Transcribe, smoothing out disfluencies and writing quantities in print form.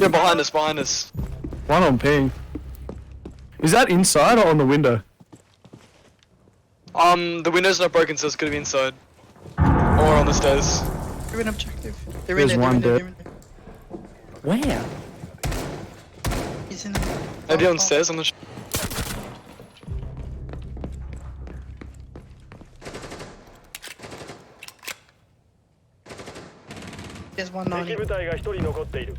Yeah, behind us, behind us. One on ping. Is that inside or on the window? The window's not broken, so it's gonna be inside. Or on the stairs. They're in objective. They're There's in there, one they're in dead. there, Where? He's in there. Maybe on the stairs, I'm not sure. There's 190. 敵部隊が1人残っている。